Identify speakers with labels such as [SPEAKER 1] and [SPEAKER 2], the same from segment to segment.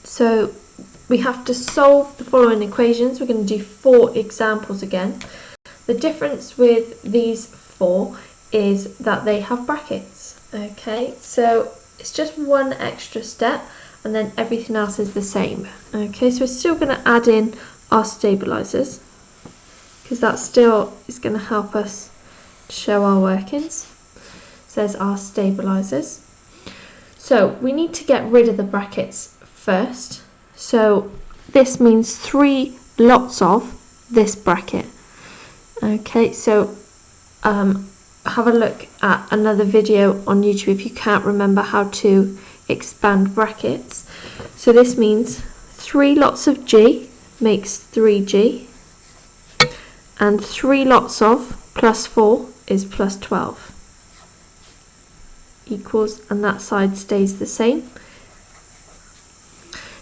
[SPEAKER 1] So we have to solve the following equations. We're going to do 4 examples again. The difference with these 4 is that they have brackets. Okay, so it's just one extra step and then everything else is the same. Okay, so we're still going to add in our stabilisers because that still is going to help us show our workings. So there's our stabilisers. So we need to get rid of the brackets first. So this means 3 lots of this bracket. Okay, so have a look at another video on YouTube if you can't remember how to expand brackets. So this means 3 lots of G makes 3G, and 3 lots of plus 4 is plus 12 equals, and that side stays the same.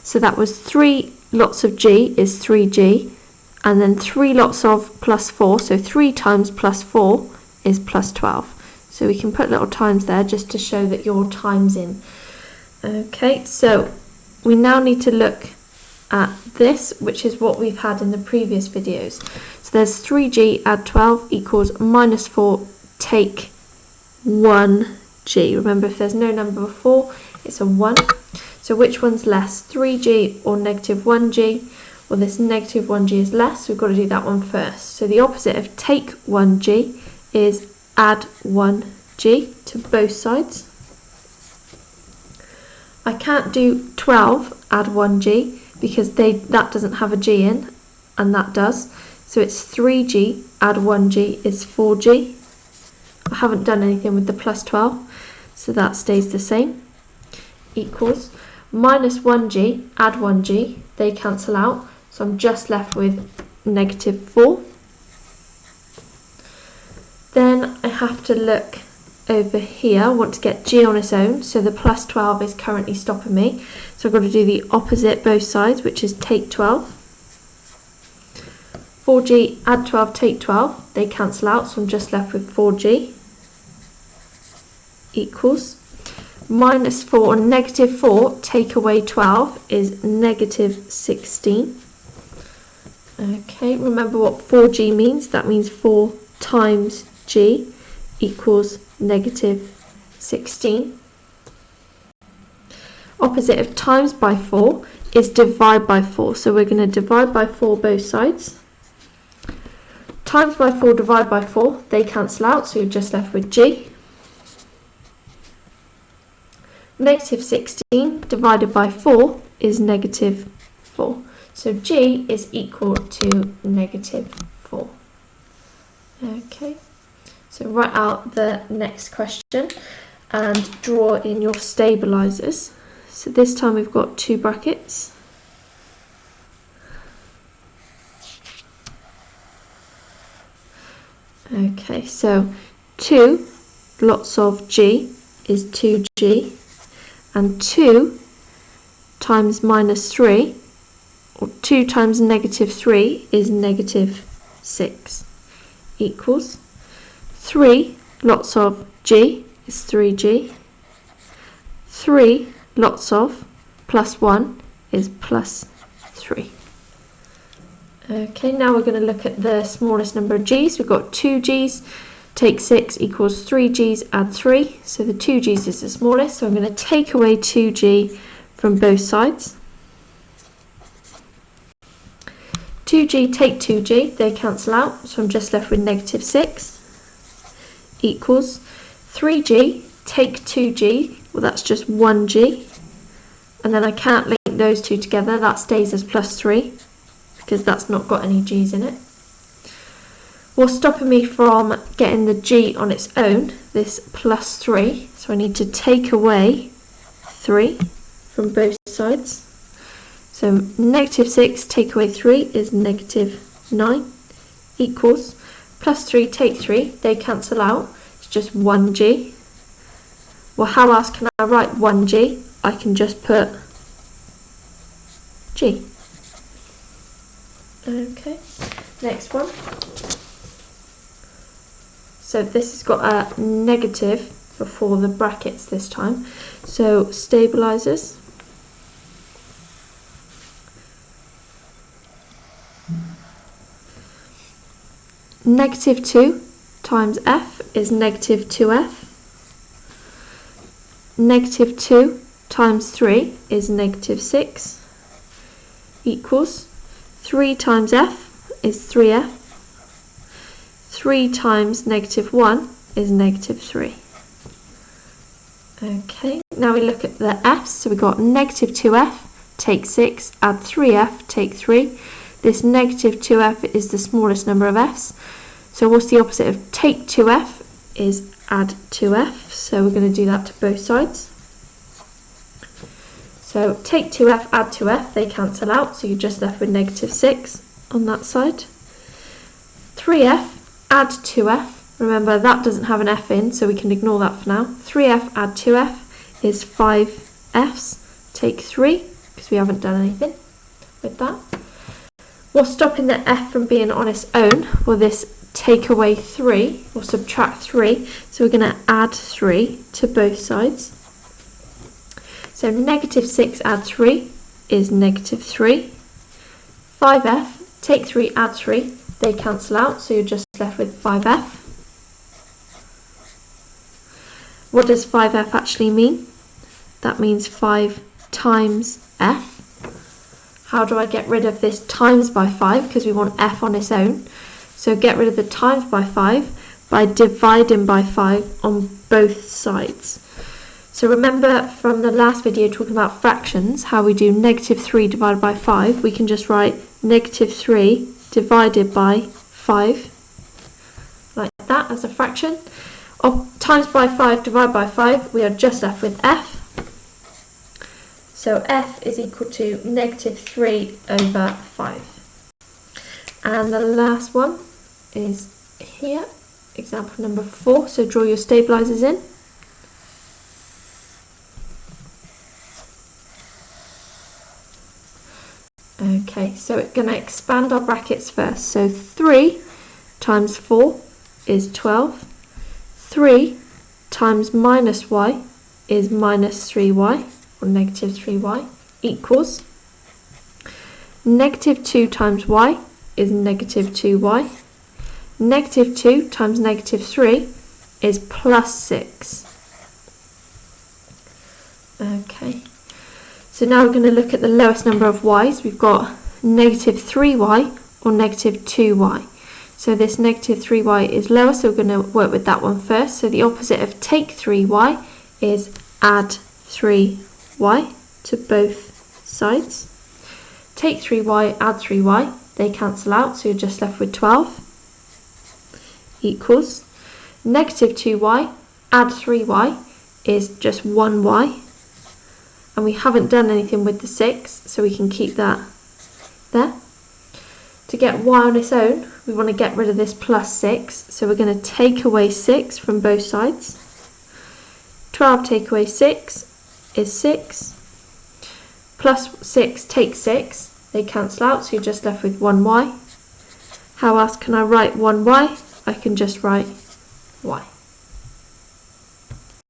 [SPEAKER 1] So that was 3 lots of G is 3G, and then 3 lots of plus 4, so 3 times plus 4 is plus 12. So we can put little times there just to show that you're times in. Okay, so we now need to look at this, which is what we've had in the previous videos. So there's 3G add 12 equals minus 4 take 1G. Remember, if there's no number before, it's a 1. So which one's less, 3G or negative 1G? Well, this negative 1G is less, so we've got to do that one first. So the opposite of take 1G is add 1G to both sides. I can't do 12 add 1G because that doesn't have a G in, and that does. So it's 3G add 1G is 4G. I haven't done anything with the plus 12, so that stays the same. Equals minus 1G add 1G, they cancel out, so I'm just left with negative 4. Then I have to look over here. I want to get G on its own, so the plus 12 is currently stopping me. So I've got to do the opposite both sides, which is take 12. 4G add 12 take 12, they cancel out, so I'm just left with 4G equals minus 4 and negative 4 take away 12 is negative 16. Okay, remember what 4G means. That means 4 times G equals negative 16. Opposite of times by 4 is divide by 4. So we're going to divide by 4 both sides. Times by 4, divide by 4, they cancel out, so you're just left with G. Negative 16 divided by 4 is negative 4. So G is equal to negative 4. Okay, so write out the next question and draw in your stabilisers. So this time we've got 2 brackets. Okay, so 2 lots of G is 2G, and 2 times minus 3, or 2 times negative 3 is negative 6, equals 3 lots of G is 3G, 3 lots of plus 1 is plus 3. Okay, now we're going to look at the smallest number of G's. We've got 2 G's, take 6 equals 3 G's add 3. So the 2 G's is the smallest, so I'm going to take away 2G from both sides. 2G take 2G, they cancel out, so I'm just left with negative 6 equals 3G take 2G, well that's just 1G, and then I can't link those two together, that stays as plus 3 because that's not got any G's in it. What's stopping me from getting the G on its own, this plus 3, so I need to take away 3 from both sides. So negative 6 take away 3 is negative 9 equals plus 3 take 3, they cancel out, it's just 1G. Well, how else can I write 1G? I can just put G. Okay, next one. So this has got a negative before the brackets this time. So stabilisers. negative 2 times f is negative 2f. Negative 2 times 3 is negative 6 equals 3 times f is 3f. 3 times negative 1 is negative 3. Okay, now we look at the f's. So we've got negative 2f, take 6, add 3f, take 3. This negative 2f is the smallest number of f's. So what's the opposite of take 2f is add 2f. So we're going to do that to both sides. So take 2f, add 2f, they cancel out. So you're just left with negative 6 on that side. 3f, add 2f. Remember that doesn't have an f in, so we can ignore that for now. 3f add 2f is 5f's. Take 3, because we haven't done anything with that. What's stopping the f from being on its own? Well, this take away 3, or subtract 3, so we're going to add 3 to both sides. So negative 6 add 3 is negative 3. 5f, take 3, add 3, they cancel out, so you're just left with 5f. What does 5f actually mean? That means 5 times f. How do I get rid of this times by 5? Because we want f on its own. So get rid of the times by 5 by dividing by 5 on both sides. So remember from the last video talking about fractions, how we do negative 3 divided by 5, we can just write negative 3 divided by 5, like that as a fraction. Of times by 5 divided by 5, we are just left with f. So f is equal to negative 3 over 5. And the last one is here, example number 4. So draw your stabilisers in. Okay, so we're going to expand our brackets first. So 3 times 4 is 12. 3 times minus y is minus 3y, or negative 3y, equals negative 2 times y is negative 2y. Negative 2 times negative 3 is plus 6. Okay, so now we're going to look at the lowest number of y's. We've got negative 3y or negative 2y. So this negative 3y is lower, so we're going to work with that one first. So the opposite of take 3y is add 3y to both sides. Take 3y, add 3y, they cancel out, so you're just left with 12 equals negative 2y, add 3y is just 1y. And we haven't done anything with the 6, so we can keep that there. To get y on its own, we want to get rid of this plus 6, so we're going to take away 6 from both sides. 12 take away 6 is 6. Plus 6 take 6, they cancel out, so you're just left with 1y. How else can I write 1y? I can just write y.